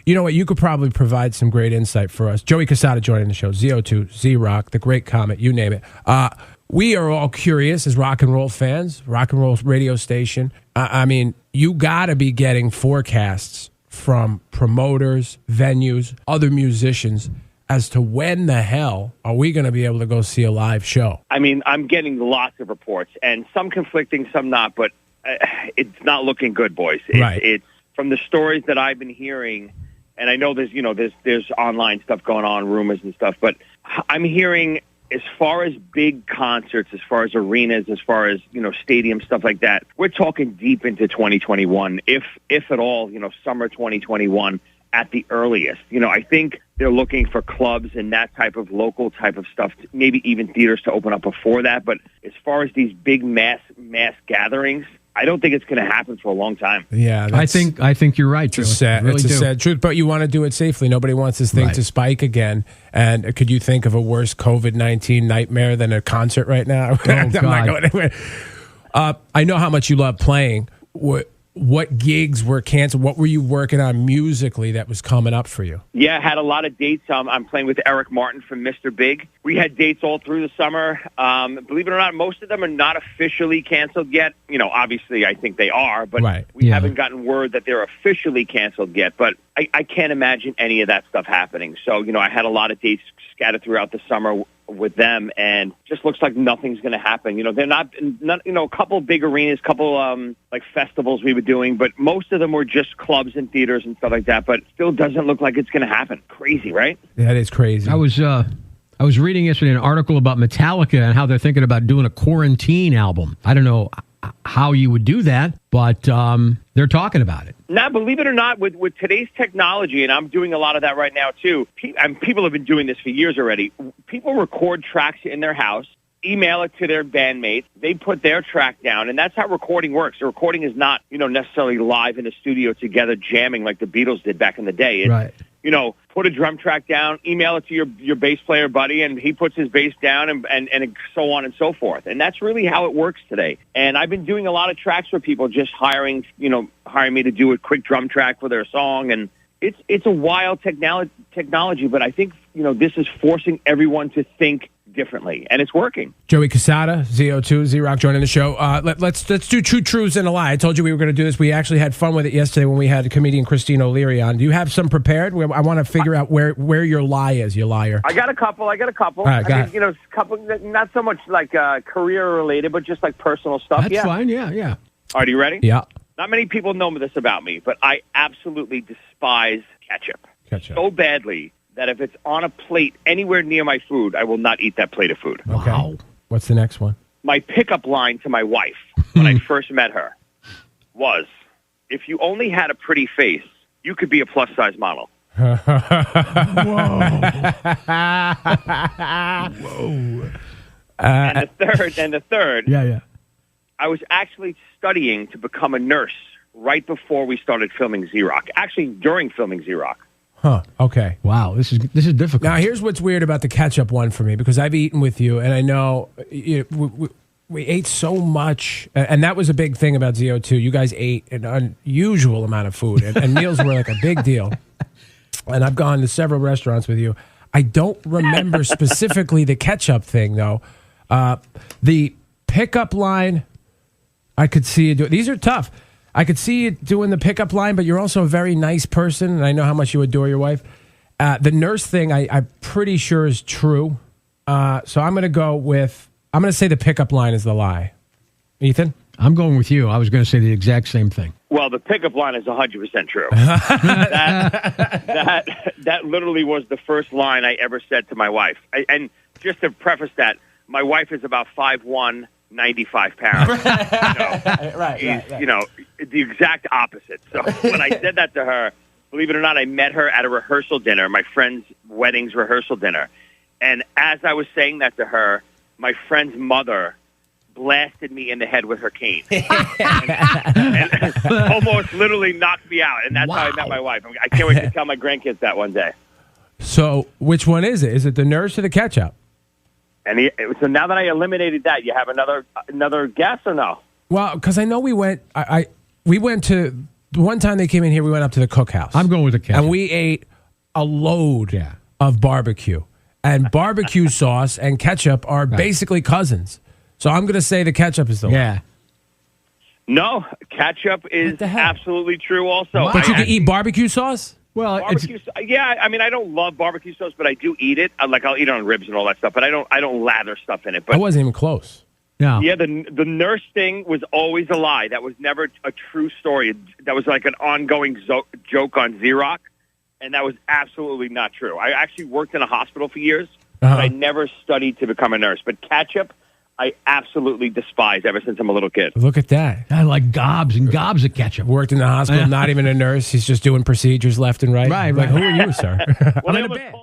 You know what? You could probably provide some great insight for us. Joey Cassata joining the show. ZO2, Z-Rock, the Great Comet, you name it. We are all curious as rock and roll fans, rock and roll radio station. I mean, you got to be getting forecasts from promoters, venues, other musicians as to when the hell are we going to be able to go see a live show? I mean, I'm getting lots of reports, and some conflicting, some not, but it's not looking good, boys. It's from the stories that I've been hearing, and I know there's online stuff going on, rumors and stuff, but I'm hearing as far as big concerts, as far as arenas, as far as, stadiums, stuff like that, we're talking deep into 2021, if at all, summer 2021 at the earliest. I think they're looking for clubs and that type of local type of stuff, maybe even theaters to open up before that. But as far as these big mass gatherings, I don't think it's going to happen for a long time. Yeah, I think you're right. It's a sad truth, but you want to do it safely. Nobody wants this thing to spike again. And could you think of a worse COVID-19 nightmare than a concert right now? I'm not going anywhere. I know how much you love playing. What gigs were canceled? What were you working on musically that was coming up for you? Yeah, I had a lot of dates. I'm playing with Eric Martin from Mr. Big. We had dates all through the summer. Believe it or not, most of them are not officially canceled yet. Obviously, I think they are, but we haven't gotten word that they're officially canceled yet. But I can't imagine any of that stuff happening. So, I had a lot of dates scattered throughout the summer with them, and just looks like nothing's going to happen. They're not, a couple big arenas, couple like festivals we were doing, but most of them were just clubs and theaters and stuff like that. But still doesn't look like it's going to happen. Crazy, right? That is crazy. I was reading yesterday an article about Metallica and how they're thinking about doing a quarantine album. I don't know how you would do that, but they're talking about it. Now, believe it or not, with today's technology, and I'm doing a lot of that right now too, and people have been doing this for years already. People record tracks in their house, email it to their bandmates, they put their track down, and that's how recording works. The recording is not, necessarily live in a studio together jamming like the Beatles did back in the day. It's, put a drum track down, email it to your bass player buddy, and he puts his bass down, and so on and so forth. And that's really how it works today. And I've been doing a lot of tracks for people, just hiring me to do a quick drum track for their song. And it's a wild technology, but I think, this is forcing everyone to think differently, and it's working. Joey Cassata, ZO2, Z-Rock joining the show. Let's do Two Truths and a Lie. I told you we were going to do this. We actually had fun with it yesterday when we had comedian Christine O'Leary on. Do you have some prepared? I want to figure out where your lie is, you liar. I got a couple. All right, a couple, not so much like career related, but just like personal stuff. That's fine. Yeah. All right, you ready? Yeah. Not many people know this about me, but I absolutely despise ketchup. So badly that if it's on a plate anywhere near my food, I will not eat that plate of food. Okay. Wow. What's the next one? My pickup line to my wife when I first met her was, if you only had a pretty face, you could be a plus-size model. Whoa. And the third, yeah. I was actually studying to become a nurse right before we started filming Z-Rock. Actually, during filming Z-Rock. Huh. Okay. Wow. This is difficult. Now, here's what's weird about the ketchup one for me, because I've eaten with you, and I know we ate so much, and that was a big thing about ZO2. You guys ate an unusual amount of food, and meals were like a big deal. And I've gone to several restaurants with you. I don't remember specifically the ketchup thing, though. The pickup line, I could see you do. These are tough. I could see you doing the pickup line, but you're also a very nice person, and I know how much you adore your wife. The nurse thing, I'm pretty sure is true. So I'm going to say the pickup line is the lie. Ethan? I'm going with you. I was going to say the exact same thing. Well, the pickup line is 100% true. That literally was the first line I ever said to my wife. And just to preface that, my wife is about 5'1", 95 pounds. Right. The exact opposite. So when I said that to her, believe it or not, I met her at a rehearsal dinner, my friend's wedding's rehearsal dinner. And as I was saying that to her, my friend's mother blasted me in the head with her cane. and almost literally knocked me out. And that's how I met my wife. I can't wait to tell my grandkids that one day. So which one is it? Is it the nurse or the ketchup? And so now that I eliminated that, you have another guess or no? Well, because I know we went to one time they came in here, we went up to the cookhouse. I'm going with the ketchup. And we ate a load of barbecue. And barbecue sauce and ketchup are basically cousins. So I'm going to say the ketchup is the one. Yeah. No, ketchup is absolutely true also. But you can eat barbecue sauce? Well, barbecue, I mean, I don't love barbecue sauce, but I do eat it. I'll eat it on ribs and all that stuff, but I don't lather stuff in it. But I wasn't even close. No. Yeah, the nurse thing was always a lie. That was never a true story. That was like an ongoing joke on Xerox, and that was absolutely not true. I actually worked in a hospital for years, but I never studied to become a nurse. But ketchup, I absolutely despise ever since I'm a little kid. Look at that. I like gobs and gobs of ketchup. Worked in the hospital, not even a nurse. He's just doing procedures left and right. Right. Like, who are you, sir? Well, I'm in a bed.